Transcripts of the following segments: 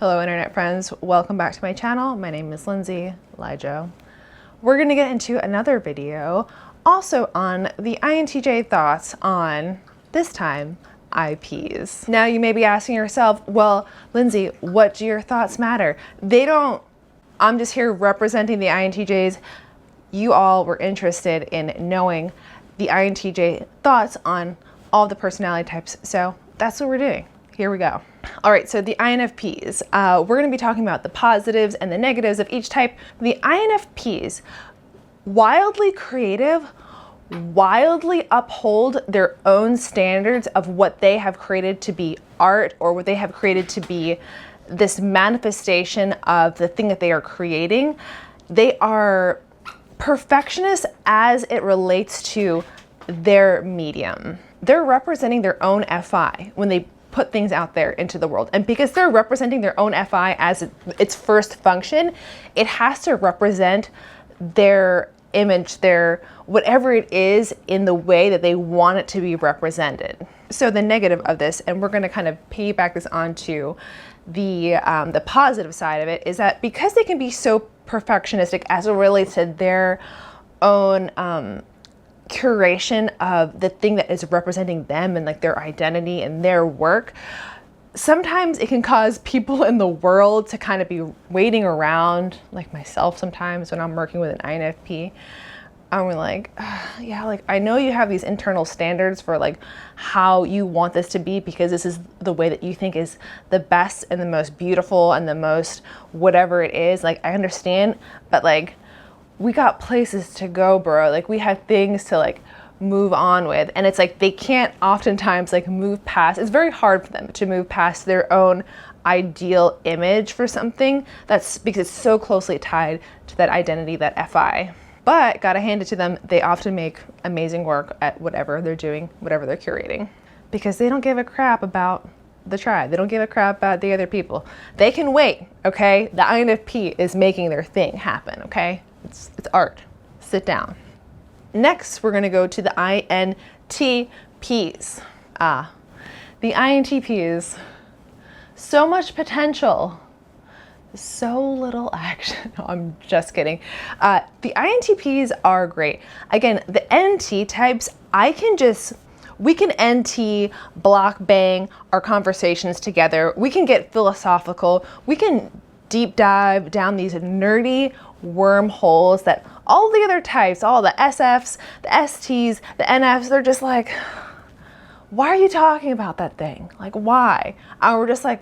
Hello internet friends, welcome back to my channel. My name is Lindsay, LiJo. We're gonna get into another video also on the INTJ thoughts on, this time, IPs. Now you may be asking yourself, well, Lindsay, what do your thoughts matter? They don't, I'm just here representing the INTJs. You all were interested in knowing the INTJ thoughts on all the personality types, so that's what we're doing. Here we go. All right, so the INFPs, we're gonna be talking about the positives and the negatives of each type. The INFPs, wildly creative, wildly uphold their own standards of what they have created to be art, or what they have created to be this manifestation of the thing that they are creating. They are perfectionists as it relates to their medium. They're representing their own FI when they put things out there into the world. And because they're representing their own FI as its first function, it has to represent their image, their whatever it is, in the way that they want it to be represented. So the negative of this, and we're going to kind of piggyback this onto the positive side of it, is that because they can be so perfectionistic as it relates to their own curation of the thing that is representing them and like their identity and their work, sometimes it can cause people in the world to kind of be waiting around, like myself sometimes when I'm working with an INFP. I'm like, yeah, like I know you have these internal standards for like how you want this to be, because this is the way that you think is the best and the most beautiful and the most whatever it is. Like I understand, but like we got places to go, bro. Like we have things to like move on with. And it's like they can't oftentimes like move past, it's very hard for them to move past their own ideal image for something that's, because it's so closely tied to that identity, that FI. But gotta hand it to them, they often make amazing work at whatever they're doing, whatever they're curating, because they don't give a crap about the tribe. They don't give a crap about the other people. They can wait, okay? The INFP is making their thing happen, okay? It's art. Sit down. Next, we're gonna go to the INTPs. The INTPs, so much potential, so little action. No, I'm just kidding. The INTPs are great. Again, the NT types, we can NT block bang our conversations together. We can get philosophical. We can deep dive down these nerdy wormholes that all the other types, all the SFs, the STs, the NFs, they're just like, why are you talking about that thing? Like, why? And we're just like,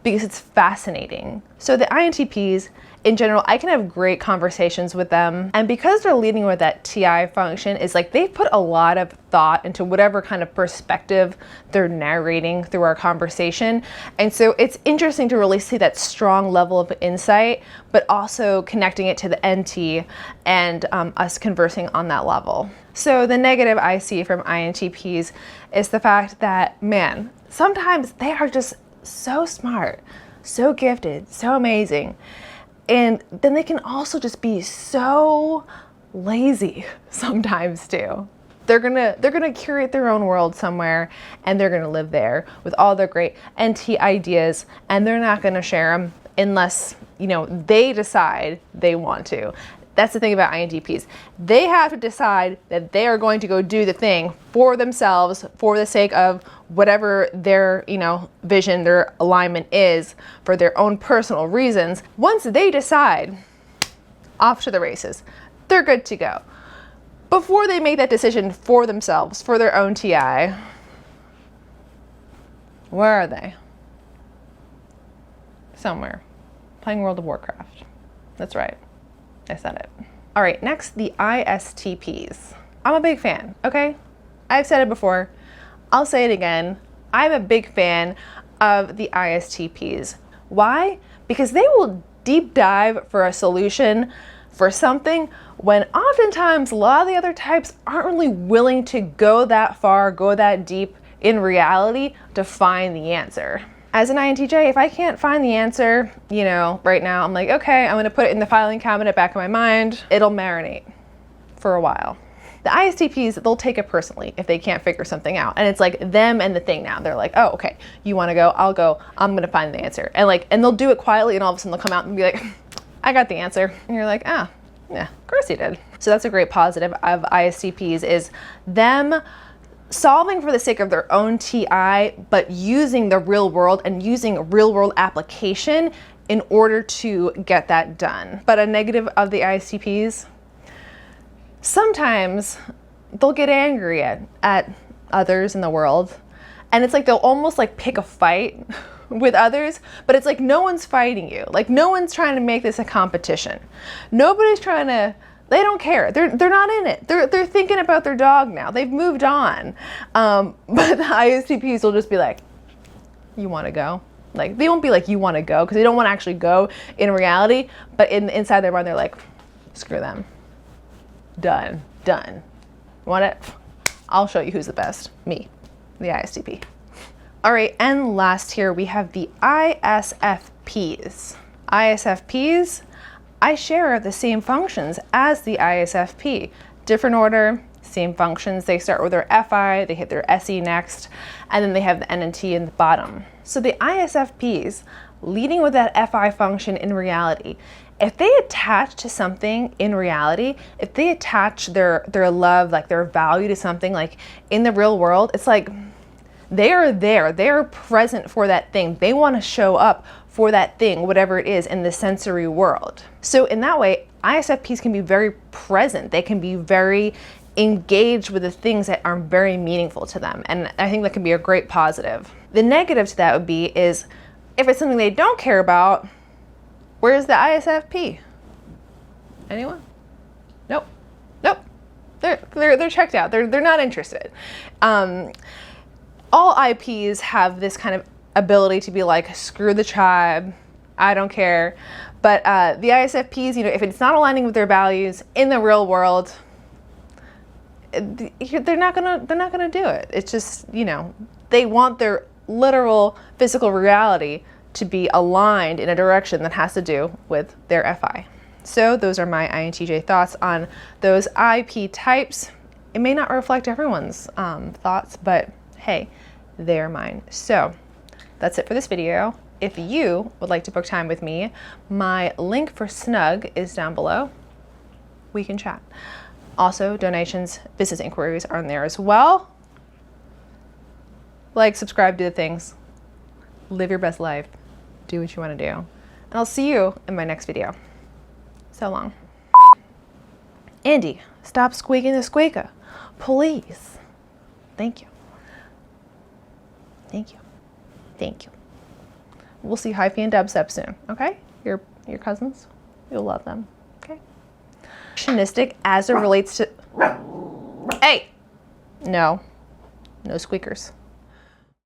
because it's fascinating. So the INTPs, in general, I can have great conversations with them. And because they're leading with that TI function, is like they put a lot of thought into whatever kind of perspective they're narrating through our conversation. And so it's interesting to really see that strong level of insight, but also connecting it to the NT and us conversing on that level. So the negative I see from INTPs is the fact that, man, sometimes they are just so smart, so gifted, so amazing. And then they can also just be so lazy sometimes too. They're gonna curate their own world somewhere, and they're gonna live there with all their great NT ideas, and they're not gonna share them unless, you know, they decide they want to. That's the thing about INTPs. They have to decide that they are going to go do the thing for themselves, for the sake of whatever their, you know, vision, their alignment is, for their own personal reasons. Once they decide, off to the races. They're good to go. Before they make that decision for themselves, for their own TI, where are they? Somewhere. Playing World of Warcraft. That's right. I said it. All right, next, the ISTPs. I'm a big fan, okay? I've said it before. I'll say it again. I'm a big fan of the ISTPs. Why? Because they will deep dive for a solution for something when oftentimes a lot of the other types aren't really willing to go that far, go that deep in reality to find the answer. As an INTJ, if I can't find the answer, you know, right now, I'm like, okay, I'm gonna put it in the filing cabinet back of my mind. It'll marinate for a while. The ISTPs, they'll take it personally if they can't figure something out. And it's like them and the thing now. They're like, oh, okay, you want to go? I'll go. I'm going to find the answer. And they'll do it quietly, and all of a sudden they'll come out and be like, I got the answer. And you're like, ah, yeah, of course you did. So that's a great positive of ISTPs, is them solving for the sake of their own TI, but using the real world and using real world application in order to get that done. But a negative of the ISTPs, sometimes they'll get angry at others in the world. And it's like they'll almost like pick a fight with others, but it's like no one's fighting you. Like no one's trying to make this a competition. Nobody's trying to, they don't care. They're not in it. They're thinking about their dog now. They've moved on. But the ISTPs will just be like, you want to go? Like they won't be like, you want to go, because they don't want to actually go in reality, but inside their mind they're like, screw them. Done. Want it? I'll show you who's the best. Me, the ISTP. All right, and last here we have the ISFPs. ISFPs, I share the same functions as the ISFP. Different order, same functions. They start with their FI, they hit their SE next, and then they have the N and T in the bottom. So the ISFPs, leading with that FI function in reality, if they attach to something in reality, if they attach their love, like their value to something like in the real world, it's like they are there, they're present for that thing. They want to show up for that thing, whatever it is in the sensory world. So in that way, ISFPs can be very present. They can be very engaged with the things that are very meaningful to them. And I think that can be a great positive. The negative to that would be is if it's something they don't care about, where's the ISFP? Anyone? Nope. They're checked out. They're not interested. All IPs have this kind of ability to be like, screw the tribe, I don't care. But the ISFPs, if it's not aligning with their values in the real world, they're not gonna do it. It's just, they want their literal physical reality to be aligned in a direction that has to do with their FI. So those are my INTJ thoughts on those IP types. It may not reflect everyone's thoughts, but hey, they're mine. So that's it for this video. If you would like to book time with me, my link for Snug is down below. We can chat. Also, donations, business inquiries are in there as well. Like, subscribe, do the things. Live your best life. Do what you want to do. And I'll see you in my next video. So long. Andy, stop squeaking the squeaker. Please. Thank you. Thank you. Thank you. We'll see Hyphy and Dubstep soon, okay? Your cousins, you'll love them, okay? Perfectionistic as it relates to, hey, no squeakers.